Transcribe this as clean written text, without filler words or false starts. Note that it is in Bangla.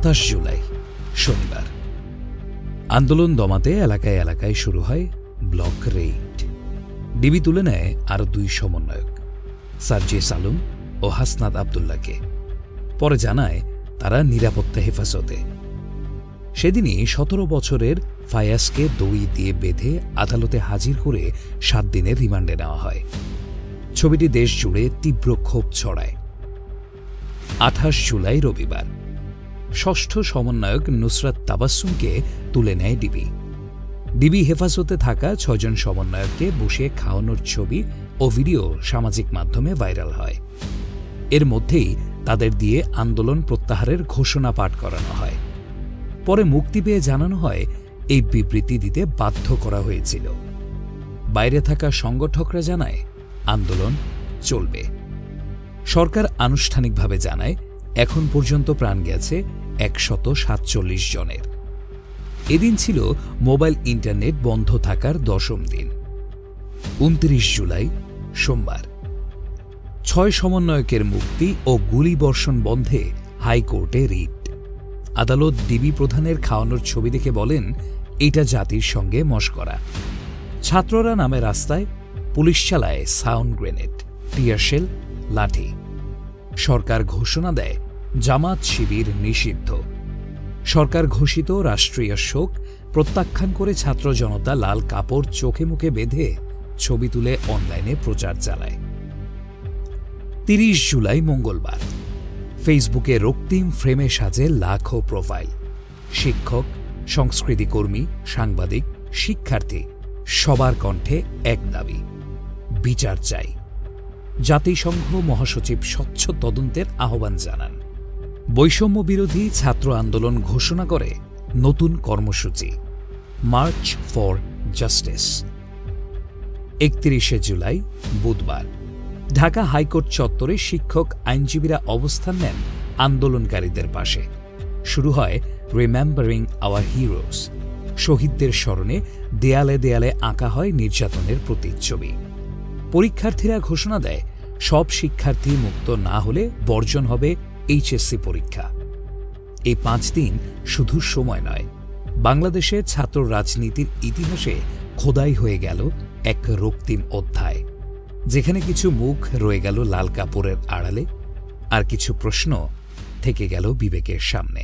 ২৭ জুলাই শনিবার। আন্দোলন দমাতে এলাকায় এলাকায় শুরু হয় ব্লক রেইড। ডিবি তুলে নেয় আরও ২ সমন্বয়ক, সার্জিস আলম ও হাসনাত আবদুল্লাহকে। পরে জানায় তারা নিরাপত্তা হেফাজতে। সেদিনই ১৭ বছরের ফায়াজকে দড়ি দিয়ে বেঁধে আদালতে হাজির করে ৭ দিনের রিমান্ডে নেওয়া হয়। ছবিটি দেশ জুড়ে তীব্র ক্ষোভ ছড়ায়। ২৮ জুলাই রবিবার ষষ্ঠ সমন্বয়ক নুসরাত তাবাসসুমকে তুলে নেয় ডিবি। ডিবি হেফাজতে থাকা ৬ জন সমন্বয়ককে বসে খাওয়ানোর ছবি ও ভিডিও সামাজিক মাধ্যমে ভাইরাল হয়। এর মধ্যেই তাদের দিয়ে আন্দোলন প্রত্যাহারের ঘোষণা পাঠ করানো হয়। পরে মুক্তি পেয়ে জানানো হয় এই বিবৃতি দিতে বাধ্য করা হয়েছিল। বাইরে থাকা সংগঠকরা জানায় আন্দোলন চলবে। সরকার আনুষ্ঠানিকভাবে জানায় এখন পর্যন্ত প্রাণ গেছে ১৪৭ জনের। এদিন ছিল মোবাইল ইন্টারনেট বন্ধ থাকার ১০ম দিন। ২৯ জুলাই সোমবার ৬ সমন্বয়কের মুক্তি ও গুলিবর্ষণ বন্ধে হাইকোর্টে রিট। আদালত ডিবি প্রধানের খাওয়ানোর ছবি দেখে বলেন এটা জাতির সঙ্গে মশকরা। ছাত্ররা নামে রাস্তায়, পুলিশ চালায় সাউন্ড গ্রেনেড, টিয়ারশেল, লাঠি। সরকার ঘোষণা দেয় জামাত শিবির নিষিদ্ধ। সরকার ঘোষিত রাষ্ট্রীয় শোক প্রত্যাখ্যান করে ছাত্র জনতা লাল কাপড় চোখে মুখে বেঁধে ছবি তুলে অনলাইনে প্রচার চালায়। ৩০ জুলাই মঙ্গলবার ফেসবুকে রক্তিম ফ্রেমে সাজে লাখো প্রোফাইল। শিক্ষক, সংস্কৃতিকর্মী, সাংবাদিক, শিক্ষার্থী সবার কণ্ঠে এক দাবি, বিচার চাই। জাতিসংঘ মহাসচিব স্বচ্ছ তদন্তের আহ্বান জানান। বৈষম্য বিরোধী ছাত্র আন্দোলন ঘোষণা করে নতুন কর্মসূচি, মার্চ ফর জাস্টিস। ৩১ জুলাই বুধবার ঢাকা হাইকোর্ট চত্বরে শিক্ষক আইনজীবীরা অবস্থান নেন আন্দোলনকারীদের পাশে। শুরু হয় রিমেম্বারিং আওয়ার হিরোজ। শহীদদের স্মরণে দেয়ালে দেয়ালে আঁকা হয় নির্যাতনের প্রতিচ্ছবি। পরীক্ষার্থীরা ঘোষণা দেয় সব শিক্ষার্থী মুক্ত না হলে বর্জন হবে এইচএসসি পরীক্ষা। এই ৫ দিন শুধু সময় নয়, বাংলাদেশের ছাত্র রাজনীতির ইতিহাসে খোদাই হয়ে গেল এক রক্তিম অধ্যায়, যেখানে কিছু মুখ রয়ে গেল লাল কাপড়ের আড়ালে, আর কিছু প্রশ্ন থেকে গেল বিবেকের সামনে।